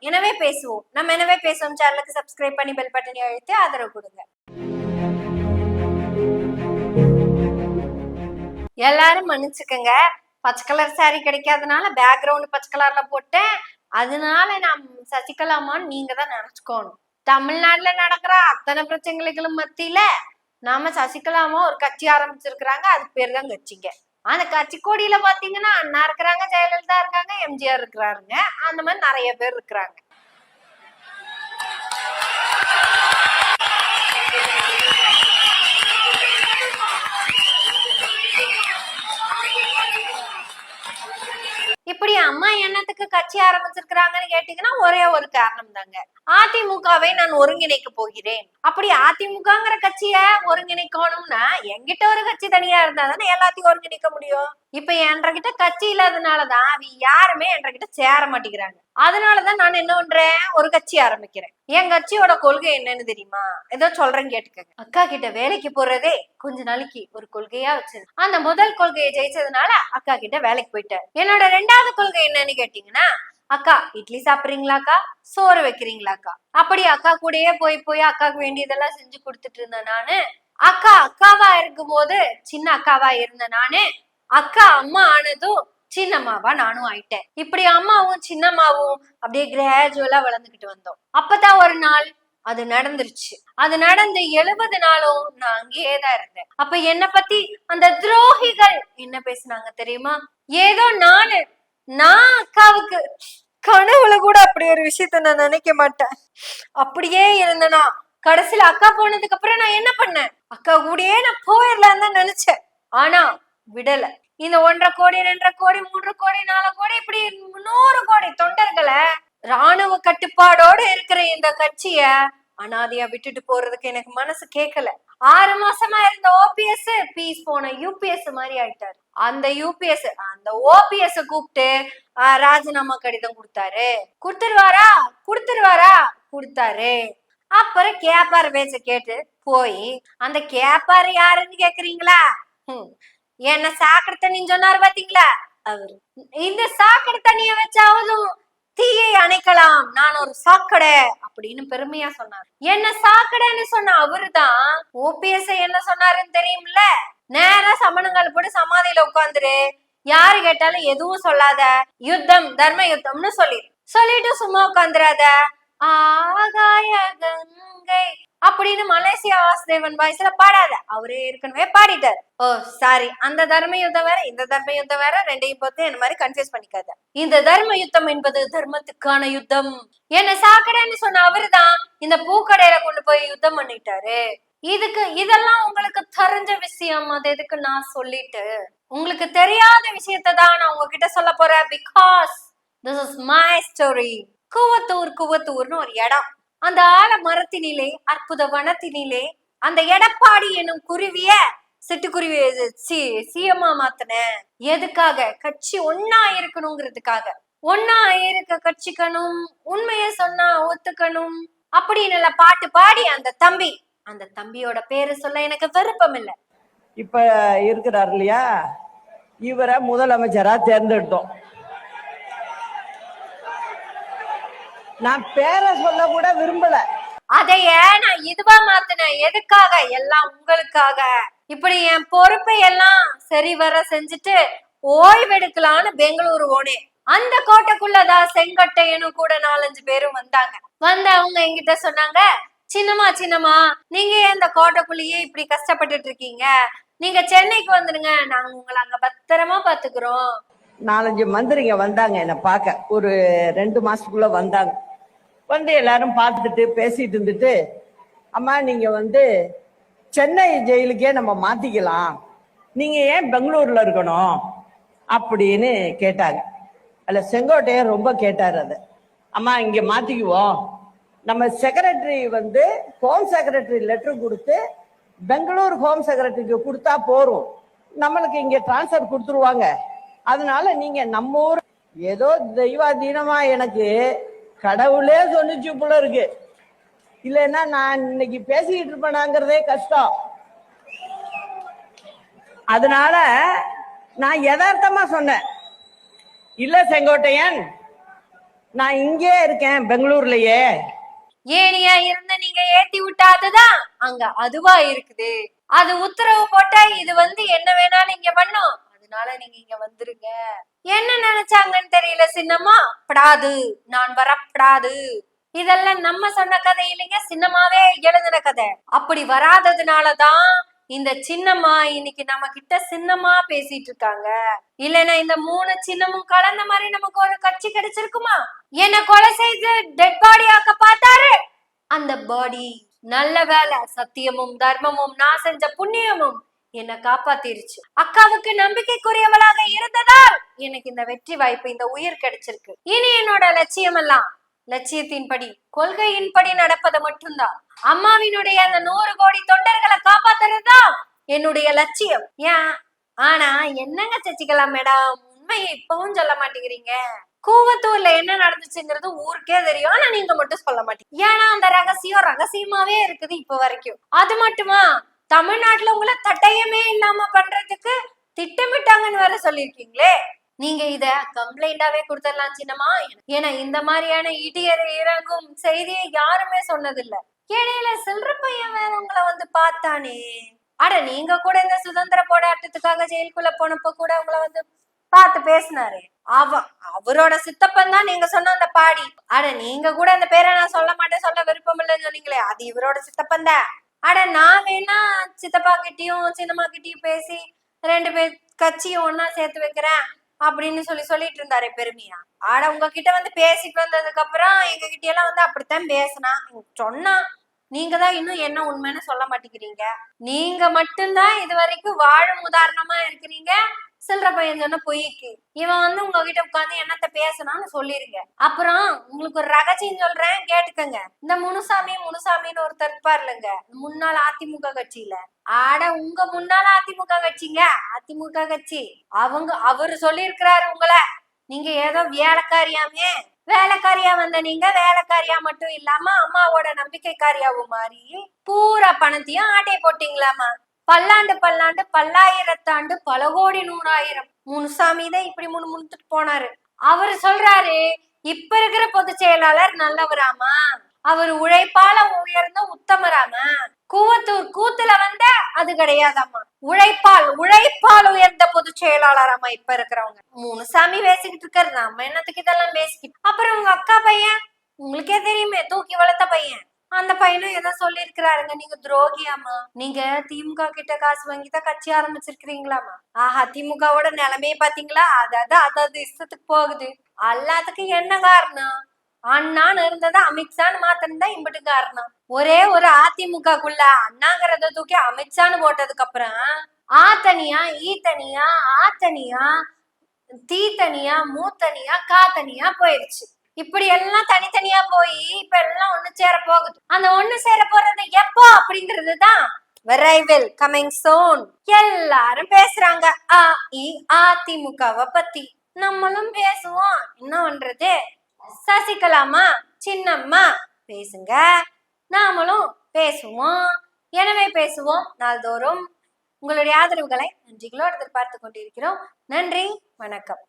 எனவே பேசுவோம். நம்ம எனவே பேசுவோம் சேனலுக்கு சப்ஸ்கிரைப் பண்ணி பெல் பட்டனை அழுத்தி ஆதரவு கொடுங்க. எல்லாரும் மன்னிச்சுக்கங்க, பச்சை கலர் சாரி கிடைக்காதனால பேக்ரவுண்ட் பச்சை கலர்ல போட்டேன். அதனால நான் சசிகலாமான்னு நீங்க தான் நினைச்சுக்கோணும். தமிழ்நாட்டுல நடக்கிற அத்தனை பிரச்சனைகளும் மத்தியில நாம சசிகலாமா ஒரு கட்சி ஆரம்பிச்சிருக்கிறாங்க. அது பேர் தான் கட்சிங்க. அந்த கட்சி கொடியில பாத்தீங்கன்னா அண்ணா இருக்கிறாங்க, ஜெயலலிதா இருக்காங்க, எம்ஜிஆர் இருக்கிறாருங்க. அந்த மாதிரி நிறைய பேர் இருக்கிறாங்க. இப்படி அம்மா என்னத்துக்கு கட்சி ஆரம்பிச்சிருக்கிறாங்கன்னு கேட்டீங்கன்னா ஒரே ஒரு காரணம் தாங்க. அதிமுகவை நான் ஒருங்கிணைக்க போகிறேன். அப்படி அதிமுகங்கிற கட்சிய ஒருங்கிணைக்கணும்னா என்கிட்ட ஒரு கட்சி தனியா இருந்தா தானே எல்லாத்தையும் ஒருங்கிணைக்க முடியும். இப்ப என்கிட்ட கட்சி இல்லாதனாலதான் யாருமே என்கிட்ட சேர மாட்டேங்கிறாங்க. அதனாலதான் நான் என்ன பண்றேன், ஒரு கட்சி ஆரம்பிக்கிறேன். என் கட்சியோட கொள்கை என்னன்னு தெரியுமா? ஏதோ சொல்றேன்னு கேட்டுக்கங்க. அக்கா கிட்ட வேலைக்கு போறதே கொஞ்ச நாளைக்கு ஒரு கொள்கையா வச்சது. அந்த முதல் கொள்கையை ஜெயிச்சதுனால அக்கா கிட்ட வேலைக்கு போயிட்டேன். என்னோட ரெண்டாவது கொள்கை என்னன்னு கேட்டீங்கன்னா, அக்கா இட்லி சாப்பிடுறீங்களாக்கா, சோறு வைக்கிறீங்களாக்கா. அப்படி அக்கா கூடயே போய் போய் அக்காவுக்கு வேண்டியதெல்லாம் செஞ்சு கொடுத்துட்டு இருந்தேன் நானு. அக்கா அக்காவா இருக்கும் போது சின்ன அக்காவா இருந்த நானு அக்கா அம்மா ஆனதும் சின்னம்மாவா நானும் ஆயிட்டேன். இப்படி அம்மாவும் சின்னம்மாவும் அப்படியே கிராஜுவலா வளர்ந்துகிட்டு வந்தோம். அப்பதான் ஒரு நாள் அது நடந்துருச்சு. அது நடந்து 70 நாளும் நான் அங்கேயேதான் இருந்தேன். அப்ப என்ன பத்தி அந்த துரோகிகள் என்ன பேசினாங்க தெரியுமா? ஏதோ நான் அக்காவுக்கு கனவுல கூட அப்படி ஒரு விஷயத்த நான் நினைக்க மாட்டேன். அப்படியே இருந்தனா கடைசியில அக்கா போனதுக்கு அப்புறம் நான் என்ன பண்ணேன், அக்கா கூடயே நான் போயிடலாம் தான் நினைச்சேன். ஆனா விடல. இந்த 1.5 கோடி 2.5 கோடி 3 கோடி 4 கோடி இப்படி 100 கோடி தொண்டர்களை ராணுவ கட்டுப்பாடோட இருக்கிற இந்த கட்சிய அனாதையா விட்டுட்டு போறதுக்கு எனக்கு மனசு கேட்கல. 6 மாசமா இருந்த ஓபிஎஸ் பீஸ் போன யூபிஎஸ் மாதிரி ஆயிட்டாரு. அந்த யூபிஎஸ் அந்த ஓபிஎஸ் கூப்பிட்டு ராஜினாமா கடிதம் கொடுத்தாரு. அப்புறம் கேப்பாரு பேச்ச கேட்டு போய் அந்த கேப்பாரு யாருன்னு கேக்குறீங்களா? என்ன சாக்கடை தண்ணின்னு சொன்னாரு பாத்தீங்களா அவரு. இந்த சாக்கடை தண்ணிய வச்சாவதும் தீயை அணைக்கலாம், நான் ஒரு சாக்கடை அப்படின்னு பெருமையா சொன்னார். என்ன சாக்கடைன்னு சொன்ன அவருதான் ஓபிஎஸ் என்ன சொன்னாருன்னு தெரியும்ல? நேரா சமணங்கால் போட்டு சமாதியில உட்காந்துரு, யாரு கேட்டாலும் எதுவும் சொல்லாத, யுத்தம் தர்ம யுத்தம்னு சொல்லிட்டு சும்மா உட்காந்துராத, ஆகாய கங்கை அப்படின்னு மலேசியா வாசுதேவன் வாய்ஸ்ல பாடாத, அவரே ஏற்கனவே பாடிட்டார். ஓ சாரி, அந்த தர்ம யுத்தம் வேற இந்த தர்ம யுத்தம் வேற, ரெண்டையும் பார்த்து என்ன மாதிரி கன்ஃபியூஸ் பண்ணிக்காத. இந்த தர்ம யுத்தம் என்பது தர்மத்துக்கான யுத்தம். என்ன சாக்கடைன்னு சொன்ன அவருதான் இந்த பூக்கடையில கொண்டு போய் யுத்தம் பண்ணிட்டாரு. இதெல்லாம் உங்களுக்கு தெரிஞ்ச விஷயம். அது எதுக்கு நான் சொல்லிட்டு உங்களுக்கு தெரியாத விஷயத்தான் நான் உங்ககிட்ட சொல்ல போறேன். Because this is my story. குவத்தூர்னு ஒரு இடம். அந்த ஆல மரத்தினிலே அற்புத வனத்தினிலே அந்த எடப்பாடி எனும் குருவிய சிட்டுக்குருவிய சிஎம்மா மாத்தின. எதுக்காக? கட்சி ஒன்னா இருக்கணுங்கிறதுக்காக. ஒன்னா இருக்க கட்சிக்கணும், உண்மைய சொன்னா ஒத்துக்கணும் அப்படின்னு பாட்டு பாடி அந்த தம்பியோட பேரு சொல்ல எனக்கு விருப்பம் இல்லை. இப்ப இருக்கிறார் இல்லையா, இவரை முதலமைச்சரா தேர்ந்தெடுத்தோம். நான் பேரை சொல்ல கூட விரும்பல. அதைய நான் இதுவா மாத்தினேன். எதுக்காக? எல்லாம் உங்களுக்காக. இப்படி என் பொறுப்பை எல்லாம் சரி வர செஞ்சுட்டு ஓய்வெடுக்கலான்னு பெங்களூரு போனேன். அந்த கோட்டைக்குள்ளதான் செங்கட்டையனும் கூட 4-5 பேரும் வந்த அவங்க என்கிட்ட சொன்னாங்க, சின்னம்மா நீங்க இந்த கோட்டைக்குள்ளேயே இப்படி கஷ்டப்பட்டுட்டு இருக்கீங்க, நீங்க சென்னைக்கு வந்துடுங்க, நாங்க உங்களை அங்க பத்திரமா பாத்துக்கிறோம். 4-5 மந்திரிங்க வந்தாங்க என்ன பார்க்க. ஒரு 2 மாசத்துக்குள்ள வந்தாங்க. வந்து எல்லாரும் பார்த்துட்டு பேசிட்டு இருந்துட்டு, அம்மா நீங்க சென்னை ஜெயிலுக்கே நம்ம மாத்திக்கலாம், நீங்க ஏன் பெங்களூர்ல இருக்கணும் அப்படின்னு கேட்டாங்க. அல்ல செங்கோட்டையன் ரொம்ப கேட்டாரு அதை. அம்மா இங்க மாத்திக்குவோம், நம்ம செக்ரட்டரி ஹோம் செக்ரட்டரி லெட்டர் கொடுத்து பெங்களூர் ஹோம் செக்ரட்டரிக்கு கொடுத்தா போறோம், நம்மளுக்கு இங்க டிரான்ஸ்பர் கொடுத்துருவாங்க, அதனால நீங்க நம்ம ஊர். ஏதோ தெய்வாதீனமா எனக்கு கடவுளே சொன்னிச்சு போல இருக்கு. இல்லைன்னா நான் இன்னைக்கு பேசிக்கிட்டு இருப்பேனாங்கிறதே கஷ்டம். அதனால நான் யதார்த்தமா சொன்னேன், இல்ல செங்கோட்டையன் நான் இங்கே இருக்கேன் பெங்களூர்லயே. ஏனியா இருந்த நீங்க ஏத்தி விட்டாதுதான் அங்க அதுவா இருக்குது. அது உத்தரவு போட்டா இது என்ன வேணாலும் இங்க பண்ணும். அதனால நீங்க இங்க வந்துருங்க. என்ன நினைச்சாங்கன்னு தெரியல சின்னம்மா. படாது, நான் வரப்படாது. இதெல்லாம் நம்ம சொன்ன கதை இல்லைங்க, சின்னம்மாவே எழுதின கதை. அப்படி வராததுனாலதான் இந்த சின்னம்மா இன்னைக்கு நம்ம கிட்ட சின்னம்மா பேசிட்டு இருக்காங்க. இல்லைன்னா இந்த 3 சின்னமும் கலந்த மாதிரி நமக்கு ஒரு கட்சி கிடைச்சிருக்குமா? என்ன கொலை செய்து டெட் பாடி ஆக்க பார்த்தாரு அந்த பாடி. நல்ல வேலை, சத்தியமும் தர்மமும் நான் செஞ்ச புண்ணியமும் என்ன காப்பாத்திருச்சு. அக்காவுக்கு நம்பிக்கைக்குரியவளாக இருந்ததால் எனக்கு இந்த வெற்றி வாய்ப்பு, இந்த உயிர் கிடைச்சிருக்கு. இனி என்னோட லட்சியம் எல்லாம் லட்சியத்தின்படி, கொள்கையின்படி நடப்பது மட்டும்தான். அம்மாவினுடைய அந்த 100 கோடி தொண்டர்களை காப்பாத்துறதுதான் என்னுடைய லட்சியம். ஏன் ஆனா என்னங்க சசிகலா மேடம், உண்மையை இப்பவும் சொல்ல மாட்டேங்கிறீங்க. கூவத்தூர்ல என்ன நடந்துச்சுங்கிறது ஊருக்கே தெரியும், ஆனா நீங்க மட்டும் சொல்ல மாட்டீங்க. ஏன்னா அந்த ரகசியம் ரகசியமாவே இருக்குது இப்ப வரைக்கும். அது மட்டுமா, தமிழ்நாட்டுல உங்களை தட்டயமே இல்லாம பண்றதுக்கு திட்டமிட்டாங்கன்னு வேற சொல்லிருக்கீங்களே. நீங்க இத கம்ப்ளைண்டாவே கொடுத்துடலாம் சின்னமா. ஏன்னா இந்த மாதிரியான இடியர் இறங்கும் செய்தியை யாருமே சொன்னதில்லை. இடையில சில்லற பையன் வேற உங்களை பார்த்தானே. அட நீங்க கூட இந்த சுதந்திர போராட்டத்துக்காக ஜெயிலுக்குள்ள போனப்ப கூட உங்களை பார்த்து பேசினாரு. அவரோட சித்தப்பன் தான் நீங்க சொன்ன அந்த பாடி. அட நீங்க கூட அந்த பேரை நான் சொல்ல மாட்டேன், சொல்ல விருப்பம் இல்லைன்னு சொன்னீங்களே, அது இவரோட சித்தப்பன் தான். அட நான் வேணா சித்தப்பா கிட்டயும் சின்னம்மா கிட்டயும் பேசி 2 பேர் கட்சியும் ஒன்னா சேர்த்து வைக்கிறேன் அப்படின்னு சொல்லிட்டு இருந்தாரு பெருமையா. ஆட உங்ககிட்ட பேசிட்டு வந்ததுக்கு அப்புறம் எங்க கிட்ட எல்லாம் அப்படித்தான் பேசினா சொன்னா. நீங்க தான் இன்னும் என்ன உண்மைன்னு சொல்ல மாட்டேங்கிறீங்க. நீங்க மட்டும்தான் இது வரைக்கும் வாழும் உதாரணமா இருக்கிறீங்க. சில்லற பையன் சொன்ன பொய்க்கு இவன் உங்ககிட்ட உட்காந்து என்னத்த பேசணும்னு சொல்லிருங்க. அப்புறம் உங்களுக்கு ஒரு ரகசியம் சொல்றேன், கேட்டுக்கங்க. இந்த முனுசாமின்னு ஒருத்தர் இருப்பார் இல்லைங்க, முன்னாள் அதிமுக கட்சியில. ஆட உங்க முன்னாள் அதிமுக கட்சிங்க, அதிமுக கட்சி. அவரு சொல்லியிருக்கிறாரு உங்களை நீங்க ஏதோ வேலைக்காரியா வந்த நீங்க வேலைக்காரியா மட்டும் இல்லாம அம்மாவோட நம்பிக்கைக்காரியாவும் மாறி பூரா பணத்தையும் ஆட்டையை போட்டீங்களாமா. பல்லாண்டு பல்லாயிரத்தாண்டு பல கோடி 100,000. முனுசாமி தான் இப்படி முணுமுணுத்துட்டு போனாரு. அவரு சொல்றாரு, இப்ப இருக்கிற பொதுச் செயலாளர் நல்லவராமா, அவர் உழைப்பால உயர்ந்த உத்தமராமா. கூவத்தூர் கூத்துல அது கிடையாதாமா, உழைப்பால் உயர்ந்த பொதுச் செயலாளராமா இப்ப இருக்கிறவங்க. முனுசாமி பேசிக்கிட்டு இருக்காரு, நம்ம என்னத்துக்கு இதெல்லாம் பேசிக்கிட்டு. அப்புறம் உங்க அக்கா பையன் உங்களுக்கே தெரியுமே, தூக்கி வளர்த்த பையன், அந்த பையனும் ஏதோ சொல்லிருக்கிறாருங்க, நீங்க துரோகியாமா, நீங்க திமுக கிட்ட காசு வாங்கிதான் கட்சி ஆரம்பிச்சிருக்கிறீங்களாமா. ஆஹா, திமுகவோட நிலைமையை பாத்தீங்களா? அதாவது இஷ்டத்துக்கு போகுது. எல்லாத்துக்கும் என்ன காரணம்? அண்ணான்னு இருந்ததை அமித்ஷான்னு மாத்தினதான் இம்பிட்டு காரணம். ஒரே ஒரு அதிமுகக்குள்ள அண்ணாங்கிறத தூக்கி அமித்ஷான்னு போட்டதுக்கு அப்புறம் ஆத்தனியா ஈத்தனியா ஆத்தனியா தீத்தனியா மூத்தனியா காத்தனியா போயிடுச்சு. இப்படி எல்லாம் தனித்தனியா போய் இப்ப எல்லாம் ஒண்ணு சேர போகுது. அந்த ஒண்ணு சேர போறது எப்போ அப்படிங்கறதுதான் விரைவில் கமிங் சூன். எல்லாரும் பேசுறாங்க அதிமுகவை பத்தி, நம்மளும் பேசுவோம். என்ன பண்றது? சசிகலாமா சின்னம்மா பேசுங்க, நாமளும் பேசுவோம். எனவே பேசுவோம் நாள்தோறும். உங்களுடைய ஆதரவுகளை நன்றிகளோடு எதிர்பார்த்து கொண்டிருக்கிறோம். நன்றி, வணக்கம்.